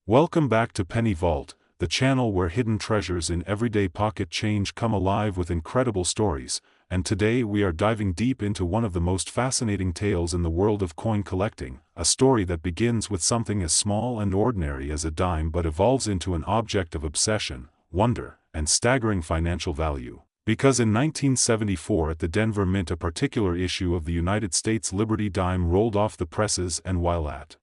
Welcome back to Penny Vault, the channel where hidden treasures in everyday pocket change come alive with incredible stories, and today we are diving deep into one of the most fascinating tales in the world of coin collecting, a story that begins with something as small and ordinary as a dime but evolves into an object of obsession, wonder, and staggering financial value. Because in 1974 at the Denver Mint a particular issue of the United States Liberty dime rolled off the presses, and while at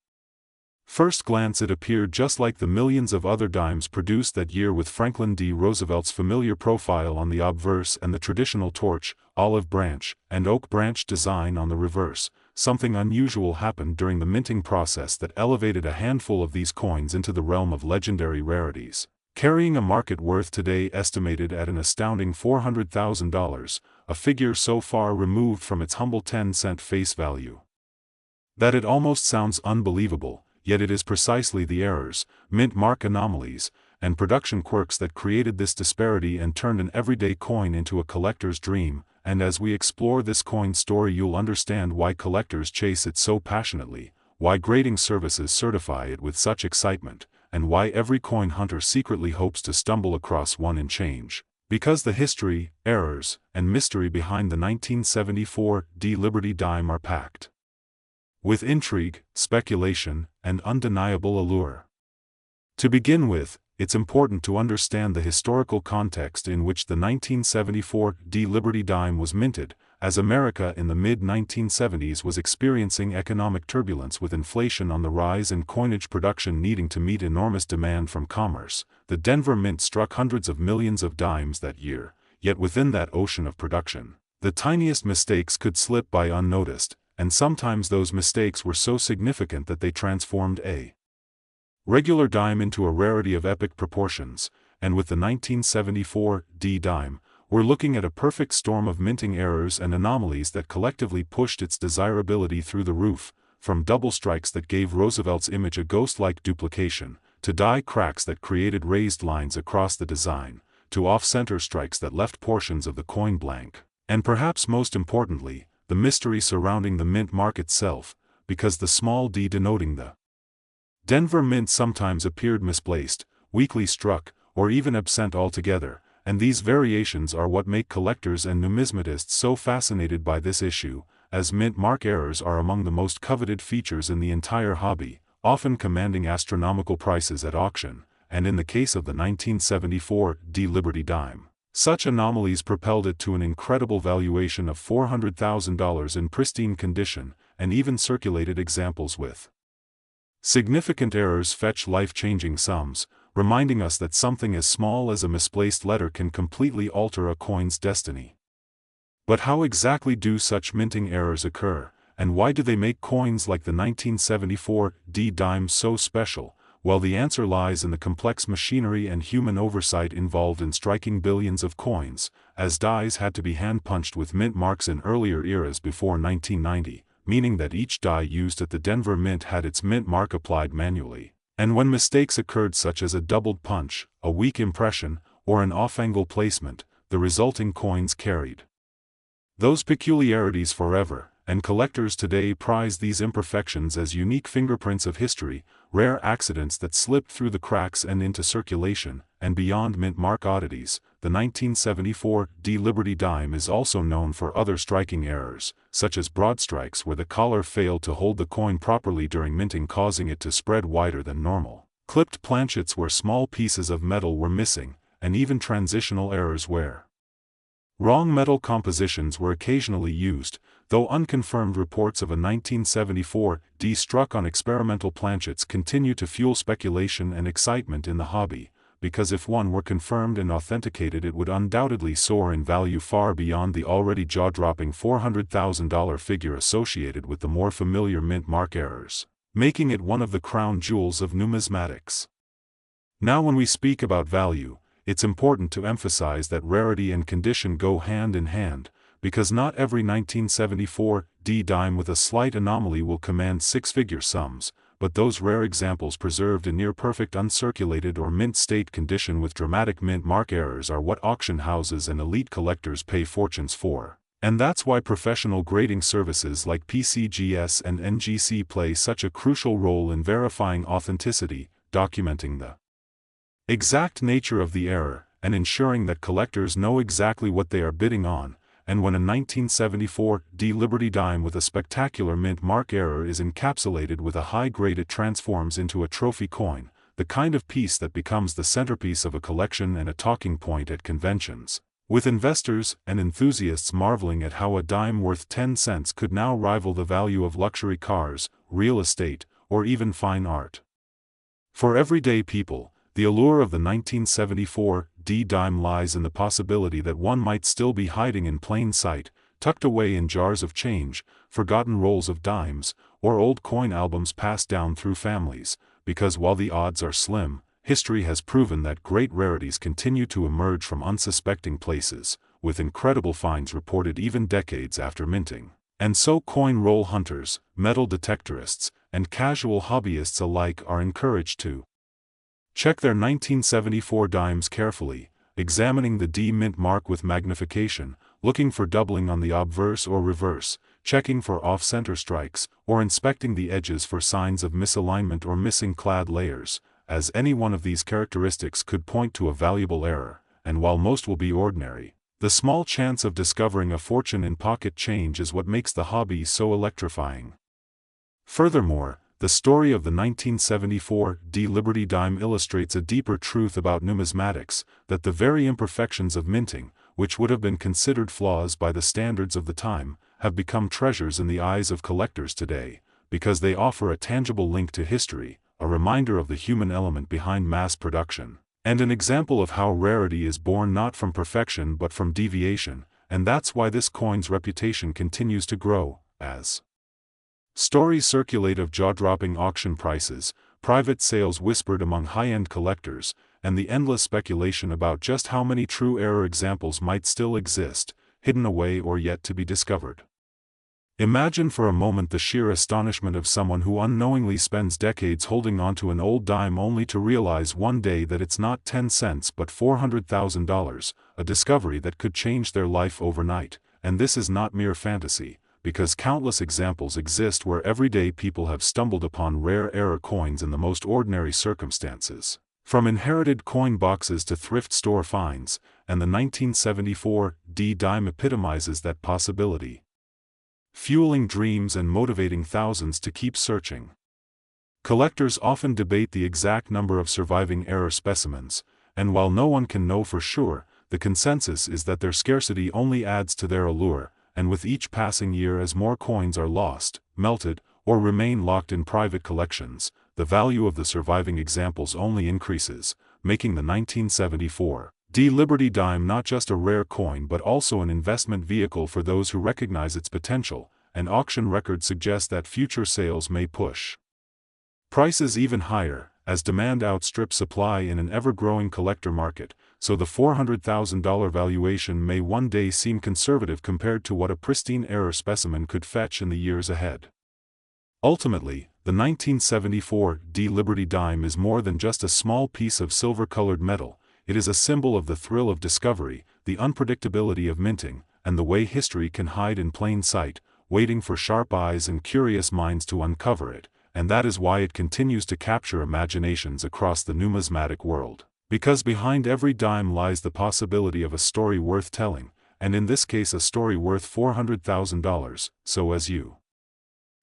first glance it appeared just like the millions of other dimes produced that year, with Franklin D. Roosevelt's familiar profile on the obverse and the traditional torch, olive branch, and oak branch design on the reverse, something unusual happened during the minting process that elevated a handful of these coins into the realm of legendary rarities, carrying a market worth today estimated at an astounding $400,000, a figure so far removed from its humble 10-cent face value that it almost sounds unbelievable. Yet it is precisely the errors, mint mark anomalies, and production quirks that created this disparity and turned an everyday coin into a collector's dream. And as we explore this coin story, you'll understand why collectors chase it so passionately, why grading services certify it with such excitement, and why every coin hunter secretly hopes to stumble across one in change. Because the history, errors, and mystery behind the 1974 D Liberty dime are packed with intrigue, speculation, and undeniable allure. To begin with, it's important to understand the historical context in which the 1974 D Liberty dime was minted, as America in the mid-1970s was experiencing economic turbulence with inflation on the rise and coinage production needing to meet enormous demand from commerce. The Denver Mint struck hundreds of millions of dimes that year, yet within that ocean of production, the tiniest mistakes could slip by unnoticed, and sometimes those mistakes were so significant that they transformed a regular dime into a rarity of epic proportions. And with the 1974 D dime, we're looking at a perfect storm of minting errors and anomalies that collectively pushed its desirability through the roof, from double strikes that gave Roosevelt's image a ghost-like duplication, to die cracks that created raised lines across the design, to off-center strikes that left portions of the coin blank, and perhaps most importantly, the mystery surrounding the mint mark itself, because the small d denoting the Denver Mint sometimes appeared misplaced, weakly struck, or even absent altogether, and these variations are what make collectors and numismatists so fascinated by this issue, as mint mark errors are among the most coveted features in the entire hobby, often commanding astronomical prices at auction, and in the case of the 1974 D Liberty dime, such anomalies propelled it to an incredible valuation of $400,000 in pristine condition, and even circulated examples with significant errors fetch life-changing sums, reminding us that something as small as a misplaced letter can completely alter a coin's destiny. But how exactly do such minting errors occur, and why do they make coins like the 1974 D dime so special? Well, the answer lies in the complex machinery and human oversight involved in striking billions of coins, as dies had to be hand-punched with mint marks in earlier eras before 1990, meaning that each die used at the Denver Mint had its mint mark applied manually. And when mistakes occurred, such as a doubled punch, a weak impression, or an off-angle placement, the resulting coins carried those peculiarities forever, and collectors today prize these imperfections as unique fingerprints of history, rare accidents that slipped through the cracks and into circulation. And beyond mint mark oddities, the 1974 D Liberty dime is also known for other striking errors, such as broad strikes where the collar failed to hold the coin properly during minting, causing it to spread wider than normal, clipped planchets where small pieces of metal were missing, and even transitional errors where wrong metal compositions were occasionally used, though unconfirmed reports of a 1974 D struck on experimental planchets continue to fuel speculation and excitement in the hobby, because if one were confirmed and authenticated, it would undoubtedly soar in value far beyond the already jaw-dropping $400,000 figure associated with the more familiar mint mark errors, making it one of the crown jewels of numismatics. Now, when we speak about value, it's important to emphasize that rarity and condition go hand in hand, because not every 1974 D dime with a slight anomaly will command six-figure sums, but those rare examples preserved in near-perfect uncirculated or mint-state condition with dramatic mint mark errors are what auction houses and elite collectors pay fortunes for. And that's why professional grading services like PCGS and NGC play such a crucial role in verifying authenticity, documenting the exact nature of the error, and ensuring that collectors know exactly what they are bidding on. And when a 1974 D Liberty dime with a spectacular mint mark error is encapsulated with a high grade, it transforms into a trophy coin, the kind of piece that becomes the centerpiece of a collection and a talking point at conventions, with investors and enthusiasts marveling at how a dime worth 10 cents could now rival the value of luxury cars, real estate, or even fine art. For everyday people, the allure of the 1974 D dime lies in the possibility that one might still be hiding in plain sight, tucked away in jars of change, forgotten rolls of dimes, or old coin albums passed down through families, because while the odds are slim, history has proven that great rarities continue to emerge from unsuspecting places, with incredible finds reported even decades after minting. And so coin roll hunters, metal detectorists, and casual hobbyists alike are encouraged to check their 1974 dimes carefully, examining the D mint mark with magnification, looking for doubling on the obverse or reverse, checking for off-center strikes, or inspecting the edges for signs of misalignment or missing clad layers, as any one of these characteristics could point to a valuable error, and while most will be ordinary, the small chance of discovering a fortune in pocket change is what makes the hobby so electrifying. Furthermore, the story of the 1974 D Liberty dime illustrates a deeper truth about numismatics, that the very imperfections of minting, which would have been considered flaws by the standards of the time, have become treasures in the eyes of collectors today, because they offer a tangible link to history, a reminder of the human element behind mass production, and an example of how rarity is born not from perfection but from deviation, and that's why this coin's reputation continues to grow, as stories circulate of jaw-dropping auction prices, private sales whispered among high-end collectors, and the endless speculation about just how many true error examples might still exist, hidden away or yet to be discovered. Imagine for a moment the sheer astonishment of someone who unknowingly spends decades holding onto an old dime only to realize one day that it's not 10 cents but $400,000, a discovery that could change their life overnight. And this is not mere fantasy, because countless examples exist where everyday people have stumbled upon rare error coins in the most ordinary circumstances, from inherited coin boxes to thrift store finds, and the 1974 D dime epitomizes that possibility, fueling dreams and motivating thousands to keep searching. Collectors often debate the exact number of surviving error specimens, and while no one can know for sure, the consensus is that their scarcity only adds to their allure, and with each passing year as more coins are lost, melted, or remain locked in private collections, the value of the surviving examples only increases, making the 1974 D Liberty dime not just a rare coin but also an investment vehicle for those who recognize its potential, and auction records suggest that future sales may push prices even higher, as demand outstrips supply in an ever-growing collector market, so the $400,000 valuation may one day seem conservative compared to what a pristine error specimen could fetch in the years ahead. Ultimately, the 1974 D Liberty dime is more than just a small piece of silver-colored metal. It is a symbol of the thrill of discovery, the unpredictability of minting, and the way history can hide in plain sight, waiting for sharp eyes and curious minds to uncover it, and that is why it continues to capture imaginations across the numismatic world. Because behind every dime lies the possibility of a story worth telling, and in this case a story worth $400,000, so as you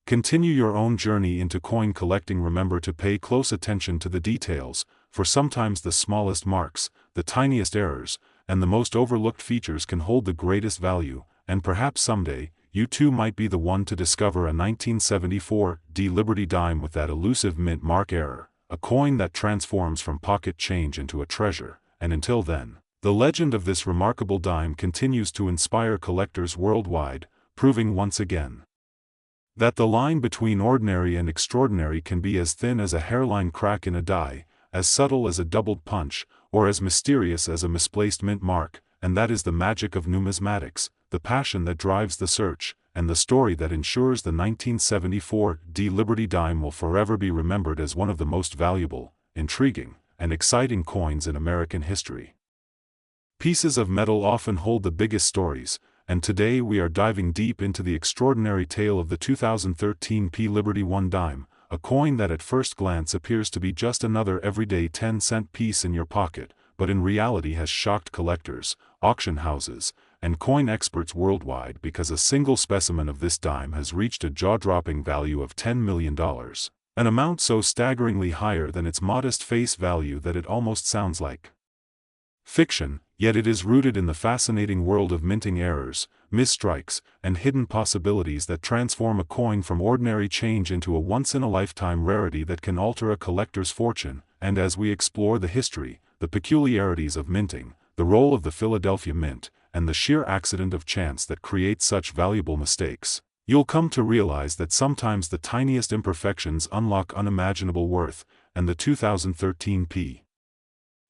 continue your own journey into coin collecting, remember to pay close attention to the details, for sometimes the smallest marks, the tiniest errors, and the most overlooked features can hold the greatest value, and perhaps someday, you too might be the one to discover a 1974 D Liberty dime with that elusive mint mark error, a coin that transforms from pocket change into a treasure. And until then, the legend of this remarkable dime continues to inspire collectors worldwide, proving once again that the line between ordinary and extraordinary can be as thin as a hairline crack in a die, as subtle as a doubled punch, or as mysterious as a misplaced mint mark, and that is the magic of numismatics, the passion that drives the search, and the story that ensures the 1974 D Liberty dime will forever be remembered as one of the most valuable, intriguing, and exciting coins in American history. Pieces of metal often hold the biggest stories, and today we are diving deep into the extraordinary tale of the 2013 P Liberty 1 dime, a coin that at first glance appears to be just another everyday 10-cent piece in your pocket, but in reality has shocked collectors, auction houses, and coin experts worldwide because a single specimen of this dime has reached a jaw-dropping value of $10 million. An amount so staggeringly higher than its modest face value that it almost sounds like fiction, yet it is rooted in the fascinating world of minting errors, misstrikes, and hidden possibilities that transform a coin from ordinary change into a once-in-a-lifetime rarity that can alter a collector's fortune. And as we explore the history, the peculiarities of minting, the role of the Philadelphia Mint, and the sheer accident of chance that creates such valuable mistakes, you'll come to realize that sometimes the tiniest imperfections unlock unimaginable worth, and the 2013 P.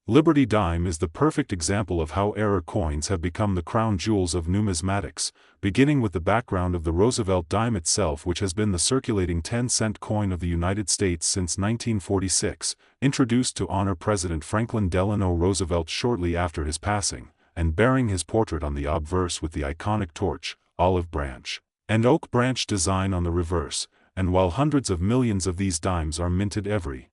Liberty dime is the perfect example of how error coins have become the crown jewels of numismatics, beginning with the background of the Roosevelt dime itself, which has been the circulating 10-cent coin of the United States since 1946, introduced to honor President Franklin Delano Roosevelt shortly after his passing, and bearing his portrait on the obverse with the iconic torch, olive branch, and oak branch design on the reverse, and while hundreds of millions of these dimes are minted every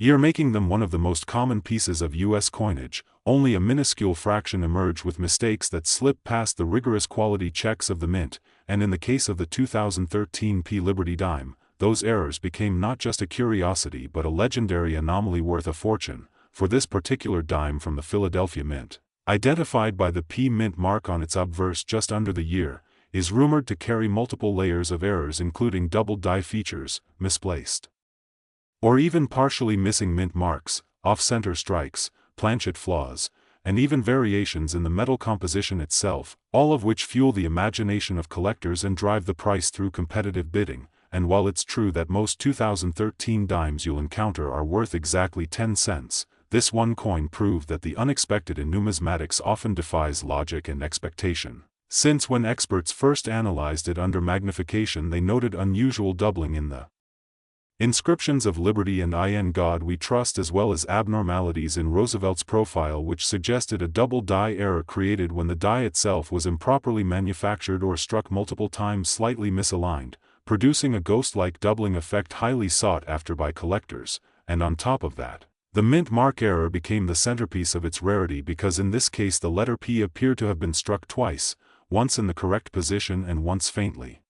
year, making them one of the most common pieces of U.S. coinage, only a minuscule fraction emerge with mistakes that slip past the rigorous quality checks of the mint, and in the case of the 2013 P. Liberty dime, those errors became not just a curiosity but a legendary anomaly worth a fortune. For this particular dime from the Philadelphia Mint, identified by the P mint mark on its obverse just under the year, is rumored to carry multiple layers of errors including double die features, misplaced or even partially missing mint marks, off-center strikes, planchet flaws, and even variations in the metal composition itself, all of which fuel the imagination of collectors and drive the price through competitive bidding. And while it's true that most 2013 dimes you'll encounter are worth exactly 10 cents, this one coin proved that the unexpected in numismatics often defies logic and expectation, since when experts first analyzed it under magnification they noted unusual doubling in the inscriptions of Liberty and In God We Trust, as well as abnormalities in Roosevelt's profile which suggested a double die error created when the die itself was improperly manufactured or struck multiple times slightly misaligned, producing a ghost-like doubling effect highly sought after by collectors. And on top of that, the mint mark error became the centerpiece of its rarity because in this case the letter P appeared to have been struck twice, once in the correct position and once faintly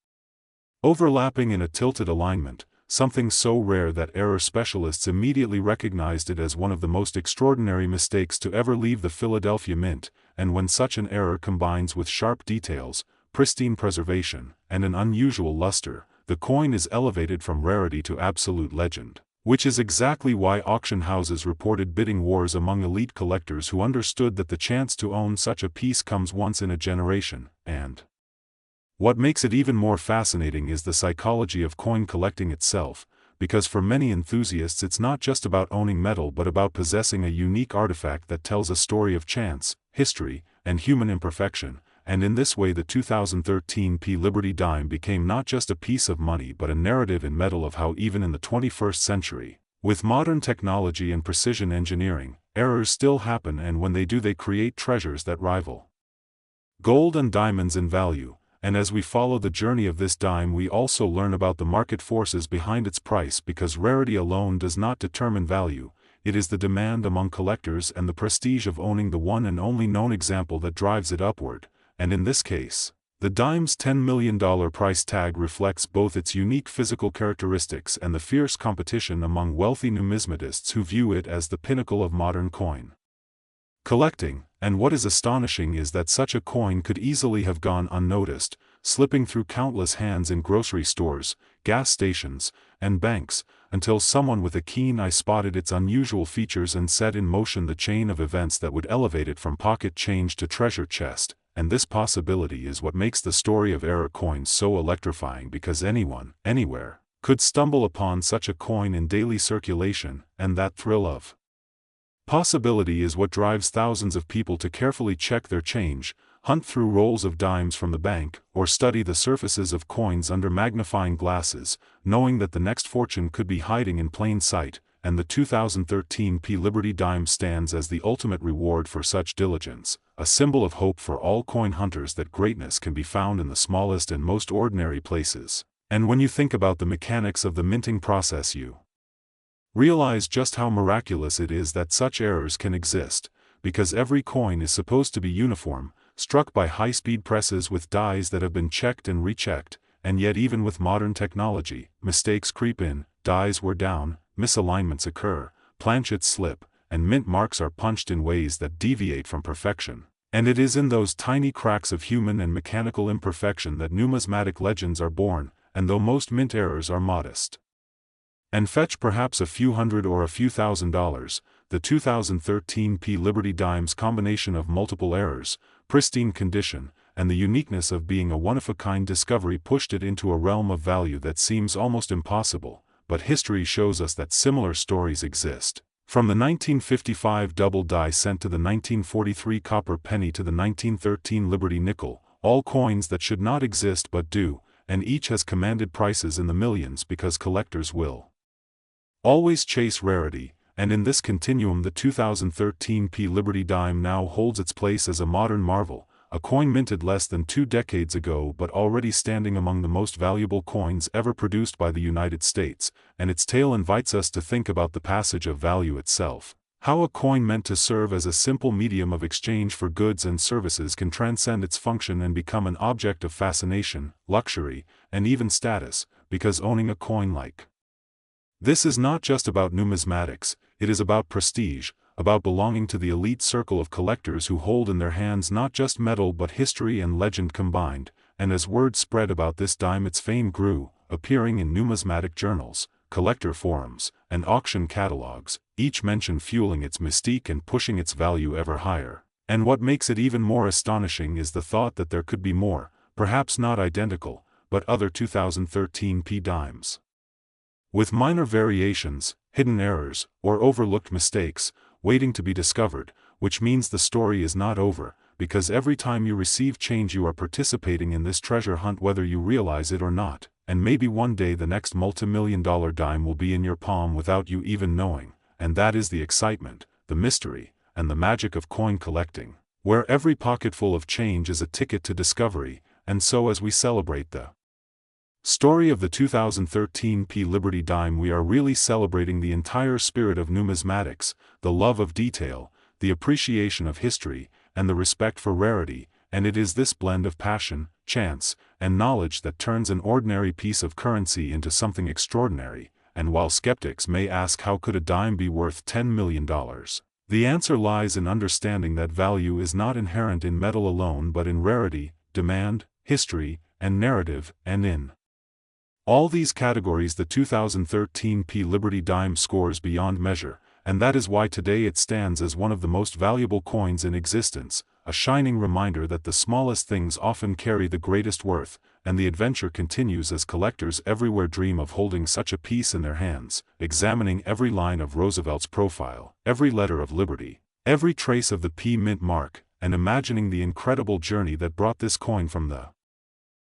overlapping in a tilted alignment, something so rare that error specialists immediately recognized it as one of the most extraordinary mistakes to ever leave the Philadelphia Mint. And when such an error combines with sharp details, pristine preservation, and an unusual luster, the coin is elevated from rarity to absolute legend, which is exactly why auction houses reported bidding wars among elite collectors who understood that the chance to own such a piece comes once in a generation. And what makes it even more fascinating is the psychology of coin collecting itself, because for many enthusiasts it's not just about owning metal but about possessing a unique artifact that tells a story of chance, history, and human imperfection. And in this way the 2013 P. Liberty dime became not just a piece of money but a narrative in metal of how even in the 21st century, with modern technology and precision engineering, errors still happen, and when they do they create treasures that rival gold and diamonds in value. And as we follow the journey of this dime we also learn about the market forces behind its price, because rarity alone does not determine value, it is the demand among collectors and the prestige of owning the one and only known example that drives it upward. And in this case, the dime's $10 million price tag reflects both its unique physical characteristics and the fierce competition among wealthy numismatists who view it as the pinnacle of modern coin collecting. And what is astonishing is that such a coin could easily have gone unnoticed, slipping through countless hands in grocery stores, gas stations, and banks, until someone with a keen eye spotted its unusual features and set in motion the chain of events that would elevate it from pocket change to treasure chest. And this possibility is what makes the story of error coins so electrifying, because anyone, anywhere, could stumble upon such a coin in daily circulation, and that thrill of possibility is what drives thousands of people to carefully check their change, hunt through rolls of dimes from the bank, or study the surfaces of coins under magnifying glasses, knowing that the next fortune could be hiding in plain sight. And the 2013 P. Liberty dime stands as the ultimate reward for such diligence, a symbol of hope for all coin hunters that greatness can be found in the smallest and most ordinary places. And when you think about the mechanics of the minting process, you realize just how miraculous it is that such errors can exist, because every coin is supposed to be uniform, struck by high-speed presses with dies that have been checked and rechecked, and yet even with modern technology, mistakes creep in, dies wear down, misalignments occur, planchets slip, and mint marks are punched in ways that deviate from perfection. And it is in those tiny cracks of human and mechanical imperfection that numismatic legends are born, and though most mint errors are modest and fetch perhaps a few hundred or a few $1,000s, the 2013 P Liberty Dime's combination of multiple errors, pristine condition, and the uniqueness of being a one-of-a-kind discovery pushed it into a realm of value that seems almost impossible, but history shows us that similar stories exist. From the 1955 double die cent to the 1943 copper penny to the 1913 Liberty nickel, all coins that should not exist but do, and each has commanded prices in the millions because collectors will always chase rarity, and in this continuum the 2013 P Liberty dime now holds its place as a modern marvel, a coin minted less than 2 decades ago but already standing among the most valuable coins ever produced by the United States, and its tale invites us to think about the passage of value itself. How a coin meant to serve as a simple medium of exchange for goods and services can transcend its function and become an object of fascination, luxury, and even status, because owning a coin like this is not just about numismatics, it is about prestige, about belonging to the elite circle of collectors who hold in their hands not just metal but history and legend combined, and as word spread about this dime its fame grew, appearing in numismatic journals, collector forums, and auction catalogs, each mention fueling its mystique and pushing its value ever higher. And what makes it even more astonishing is the thought that there could be more, perhaps not identical, but other 2013 P dimes with minor variations, hidden errors, or overlooked mistakes, waiting to be discovered, which means the story is not over, because every time you receive change you are participating in this treasure hunt whether you realize it or not, and maybe one day the next multi-million-dollar dime will be in your palm without you even knowing, and that is the excitement, the mystery, and the magic of coin collecting, where every pocketful of change is a ticket to discovery, and so as we celebrate the story of the 2013 P Liberty dime we are really celebrating the entire spirit of numismatics, the love of detail, the appreciation of history, and the respect for rarity, and it is this blend of passion, chance, and knowledge that turns an ordinary piece of currency into something extraordinary, and while skeptics may ask how could a dime be worth $10 million, the answer lies in understanding that value is not inherent in metal alone but in rarity, demand, history, and narrative, and in all these categories the 2013 P Liberty dime scores beyond measure, and that is why today it stands as one of the most valuable coins in existence, a shining reminder that the smallest things often carry the greatest worth, and the adventure continues as collectors everywhere dream of holding such a piece in their hands, examining every line of Roosevelt's profile, every letter of liberty, every trace of the P mint mark, and imagining the incredible journey that brought this coin from the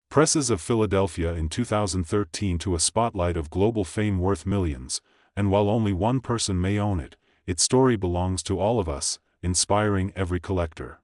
presses of Philadelphia in 2013 to a spotlight of global fame worth millions, and while only one person may own it, its story belongs to all of us, inspiring every collector.